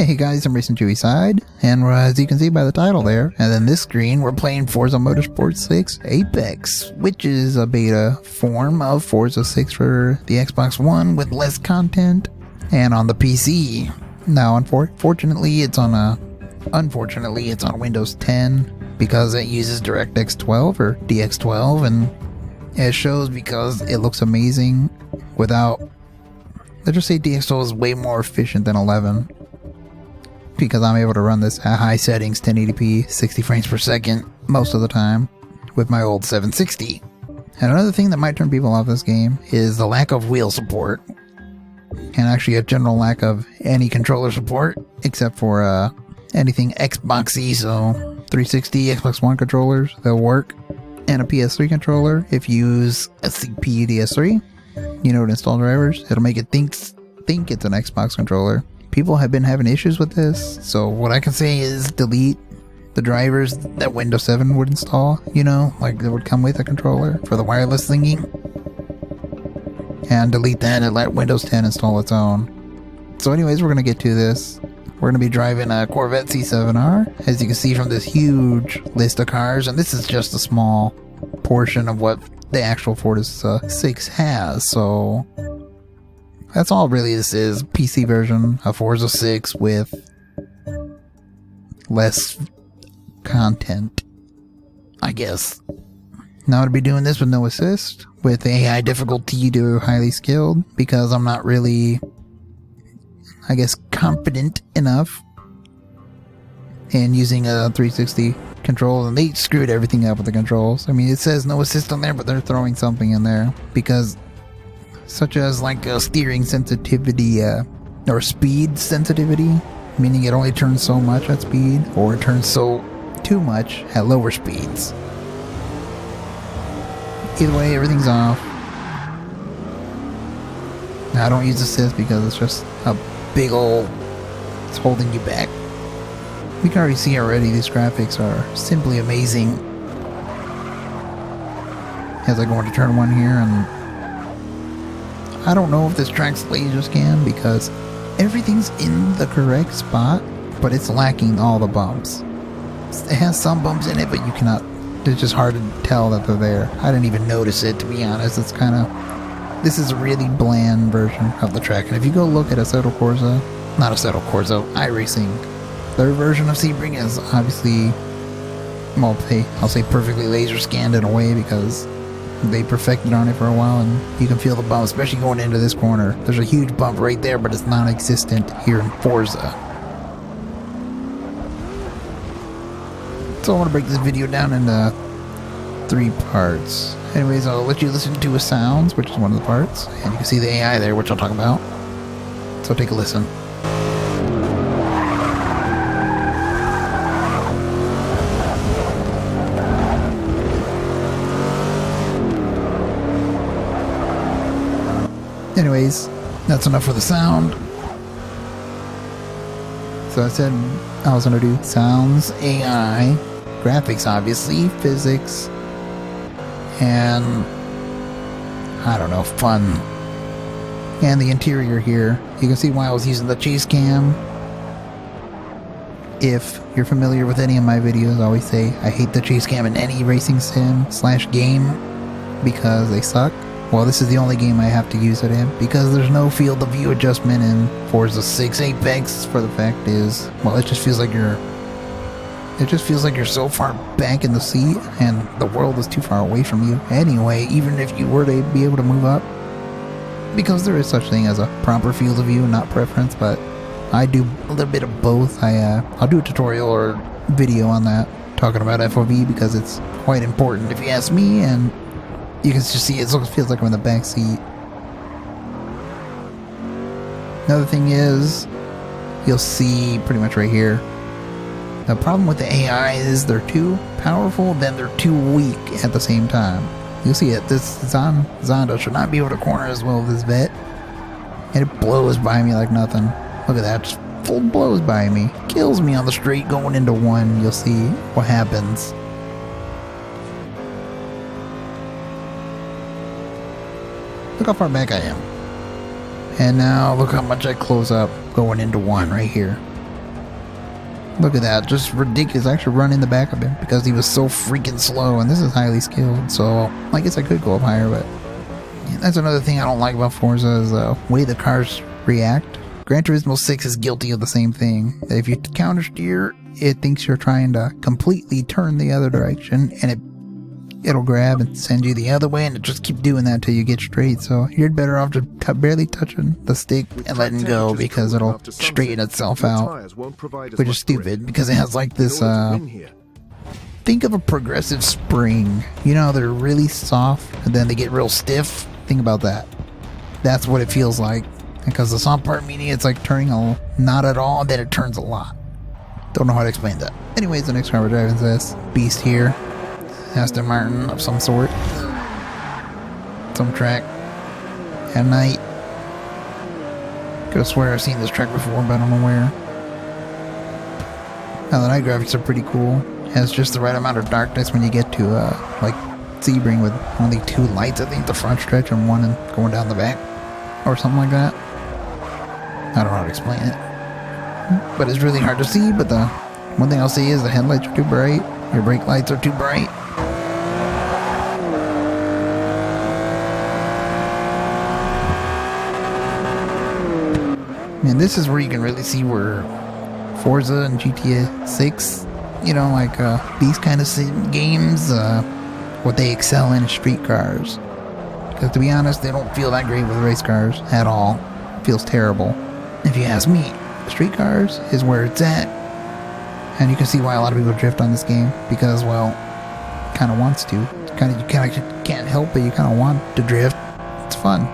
Hey guys, I'm Racing Chewy Side, and as you can see by the title there, and then this screen, we're playing Forza Motorsport 6 Apex, which is a beta form of Forza 6 for the Xbox One with less content, and on the PC. Now, unfortunately, it's on Windows 10, because it uses DirectX 12 or DX12, and it shows because it looks amazing without, let's just say DX12 is way more efficient than 11. Because I'm able to run this at high settings, 1080p, 60 frames per second, most of the time, with my old 760. And another thing that might turn people off this game is the lack of wheel support. And actually a general lack of any controller support, except for anything Xboxy, so 360, Xbox One controllers, they'll work. And a PS3 controller, if you use a CPU DS3, you know, to install drivers, it'll make it think it's an Xbox controller. People have been having issues with this, so what I can say is delete the drivers that Windows 7 would install, you know, like that would come with a controller for the wireless thingy. And delete that and let Windows 10 install its own. So anyways, we're going to get to this. We're going to be driving a Corvette C7R, as you can see from this huge list of cars, and this is just a small portion of what the actual Forza 6 has, so that's all really this is. PC version of Forza 6 with less content, I guess. Now I'll be doing this with no assist, with AI difficulty to highly skilled, because I'm not really, I guess, confident enough in using a 360 control, and they screwed everything up with the controls. I mean, it says no assist on there, but they're throwing something in there, because such as like a steering sensitivity or speed sensitivity, meaning it only turns so much at speed, or it turns too much at lower speeds. Either way, everything's off. Now I don't use assist because it's just a big old, it's holding you back. We can already see already these graphics are simply amazing. As I go into turn 1 here, and I don't know if this track's laser scan because everything's in the correct spot, but it's lacking all the bumps. It has some bumps in it, but you cannot, it's just hard to tell that they're there. I didn't even notice it, to be honest. It's kind of, this is a really bland version of the track. And if you go look at Assetto Corsa, not Assetto Corsa, iRacing, their version of Sebring is obviously, well, I'll say perfectly laser scanned in a way, because they perfected on it for a while, and you can feel the bump, especially going into this corner. There's a huge bump right there, but it's non-existent here in Forza. So I want to break this video down into 3 parts. Anyways, I'll let you listen to his sounds, which is one of the parts, and you can see the AI there, which I'll talk about. So take a listen. Anyways, that's enough for the sound. So I said I was going to do sounds, AI, graphics obviously, physics, and I don't know, fun. And the interior here. You can see why I was using the chase cam. If you're familiar with any of my videos, I always say I hate the chase cam in any racing sim / game because they suck. Well, this is the only game I have to use it in, because there's no field of view adjustment in Forza 6 Apex. For the fact is, well, it just feels like you're so far back in the seat, and the world is too far away from you anyway, even if you were to be able to move up. Because there is such thing as a proper field of view, not preference, but I do a little bit of both. I'll do a tutorial or video on that, talking about FOV, because it's quite important if you ask me, and you can just see it feels like I'm in the back seat. Another thing is, you'll see pretty much right here, the problem with the AI is they're too powerful, then they're too weak at the same time. You'll see it. This Zonda should not be able to corner as well as this Vet. And it blows by me like nothing. Look at that, just full blows by me. Kills me on the straight going into 1. You'll see what happens. Look how far back I am. And now look how much I close up going into 1 right here. Look at that, just ridiculous. I actually run in the back of him because he was so freaking slow, and this is highly skilled, so I guess I could go up higher, but yeah, that's another thing I don't like about Forza is the way the cars react. Gran Turismo 6 is guilty of the same thing. If you counter steer, it thinks you're trying to completely turn the other direction, and it'll grab and send you the other way, and it just keep doing that till you get straight. So you're better off just barely touching the stick and letting go, because it'll straighten itself out, which is stupid because it has like this think of a progressive spring. You know, they're really soft and then they get real stiff. Think about that. That's what it feels like, because the soft part meaning it's like turning not at all, and then it turns a lot. Don't know how to explain that. Anyways, the next car we're driving is this beast here. Aston Martin of some sort. Some track. At night. Could swear I've seen this track before, but I don't know where. Now the night graphics are pretty cool. It has just the right amount of darkness when you get to like Sebring, with only 2 lights, I think, the front stretch and 1 going down the back. Or something like that. I don't know how to explain it. But it's really hard to see, but the one thing I'll say is the headlights are too bright. Your brake lights are too bright. And this is where you can really see where Forza and GTA 6, you know, like these kind of games, what they excel in street cars. Because to be honest, they don't feel that great with race cars at all. It feels terrible. If you ask me, street cars is where it's at. And you can see why a lot of people drift on this game, because, well, kind of wants to. You can't help it. You kind of want to drift. It's fun.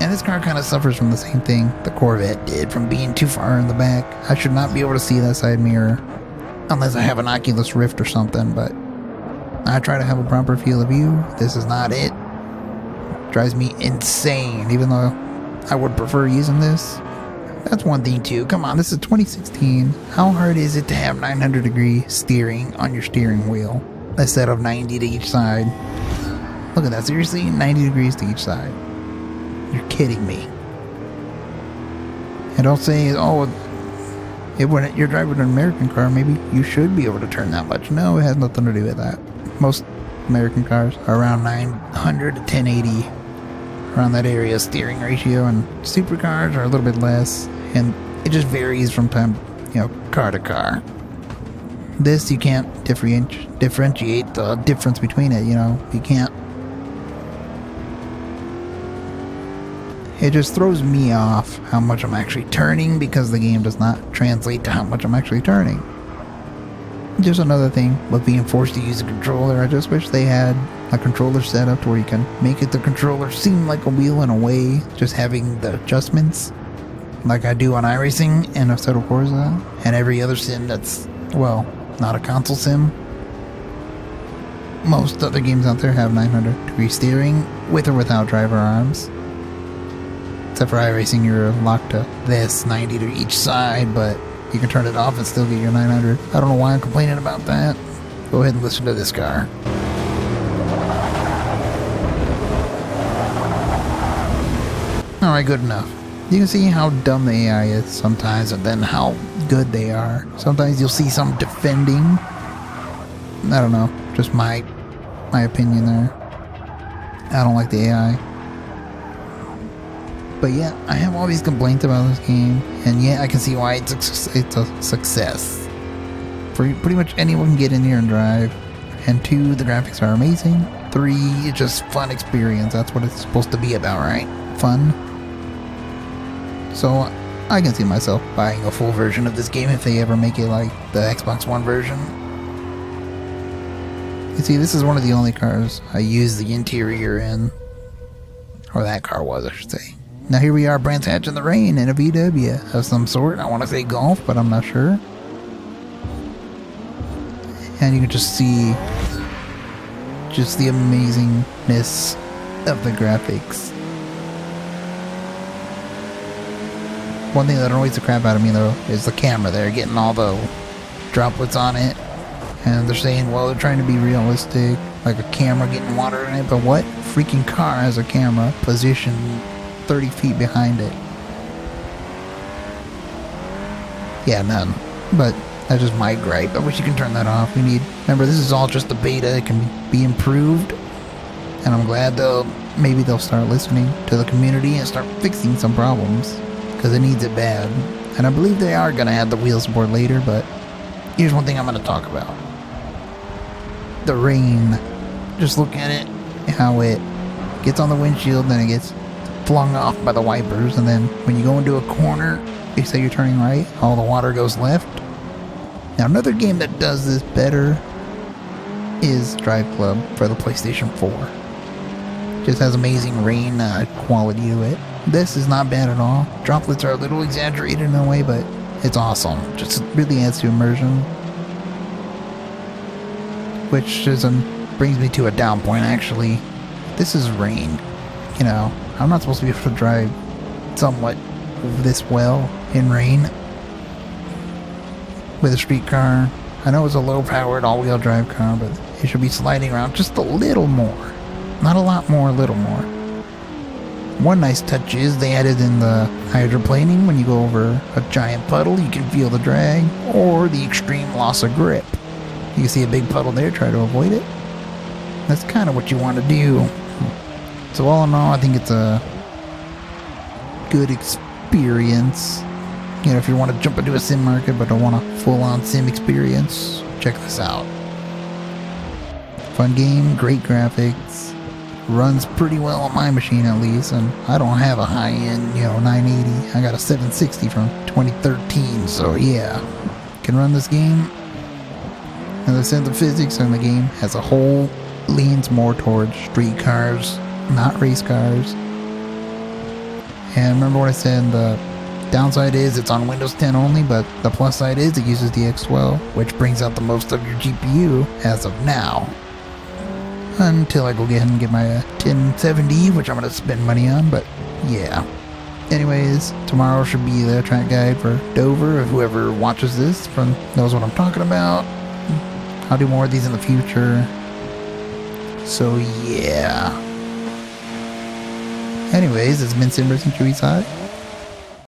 And this car kind of suffers from the same thing the Corvette did, from being too far in the back. I should not be able to see that side mirror unless I have an Oculus Rift or something, but I try to have a proper field of view. This is not it. Drives me insane, even though I would prefer using this. That's one thing too. Come on, this is 2016. How hard is it to have 900-degree steering on your steering wheel instead of 90 to each side? Look at that, seriously? 90 degrees to each side. You're kidding me. And don't say, oh, when you're driving an American car, maybe you should be able to turn that much. No, it has nothing to do with that. Most American cars are around 900 to 1080, around that area steering ratio, and supercars are a little bit less, and it just varies from time, car to car. This, you can't differentiate the difference between it, you can't. It just throws me off how much I'm actually turning, because the game does not translate to how much I'm actually turning. Just another thing with being forced to use a controller. I just wish they had a controller set up to where you can make the controller seem like a wheel in a way, just having the adjustments like I do on iRacing and Untitled Forza and every other sim that's, well, not a console sim. Most other games out there have 900-degree steering with or without driver arms. Except for iRacing, you're locked to this 90 to each side, but you can turn it off and still get your 900. I don't know why I'm complaining about that. Go ahead and listen to this car. Alright, good enough. You can see how dumb the AI is sometimes, and then how good they are. Sometimes you'll see some defending. I don't know, just my opinion there. I don't like the AI. But yeah, I have all these complaints about this game, and yeah, I can see why it's a success. Pretty much anyone can get in here and drive. And 2, the graphics are amazing. 3, it's just fun experience. That's what it's supposed to be about, right? Fun. So I can see myself buying a full version of this game if they ever make it like the Xbox One version. You see, this is one of the only cars I use the interior in. Or that car was, I should say. Now here we are, Brands Hatch in the rain in a VW of some sort. I want to say Golf, but I'm not sure. And you can just see just the amazingness of the graphics. One thing that annoys the crap out of me though is the camera there, getting all the droplets on it. And they're saying, well, they're trying to be realistic, like a camera getting water in it, but what freaking car has a camera positioned 30 feet behind it? Yeah, none. But That's just my gripe. I wish you can turn that off. Remember, this is all just the beta. It can be improved. And I'm glad maybe they'll start listening to the community and start fixing some problems. Because it needs it bad. And I believe they are going to add the wheel support later, but here's one thing I'm going to talk about. The rain. Just look at it, how it gets on the windshield, then it gets flung off by the wipers, and then when you go into a corner, you say you're turning right, all the water goes left. Now another game that does this better is Drive Club for the PlayStation 4. Just has amazing rain quality to it. This is not bad at all. Droplets are a little exaggerated in a way, but it's awesome. Just really adds to immersion. Which brings me to a down point, actually. This is rain. You know, I'm not supposed to be able to drive somewhat this well in rain with a street car. I know it's a low-powered all-wheel drive car, but it should be sliding around just a little more. Not a lot more, a little more. One nice touch is they added in the hydroplaning. When you go over a giant puddle, you can feel the drag or the extreme loss of grip. You can see a big puddle there, try to avoid it. That's kind of what you want to do. So all in all, I think it's a good experience. You know, if you want to jump into a sim market but don't want a full-on sim experience, check this out. Fun game, great graphics, runs pretty well on my machine at least, and I don't have a high-end, 980. I got a 760 from 2013, so yeah, can run this game. As I said, the physics in the game as a whole leans more towards street cars, not race cars. And remember what I said, the downside is it's on Windows 10 only, but the plus side is it uses the X12, which brings out the most of your GPU as of now. Until I go ahead and get my 1070, which I'm going to spend money on, but yeah. Anyways, tomorrow should be the track guide for Dover. If whoever watches this knows what I'm talking about. I'll do more of these in the future. So yeah. Anyways, it's been Sim Racing Chewy Side.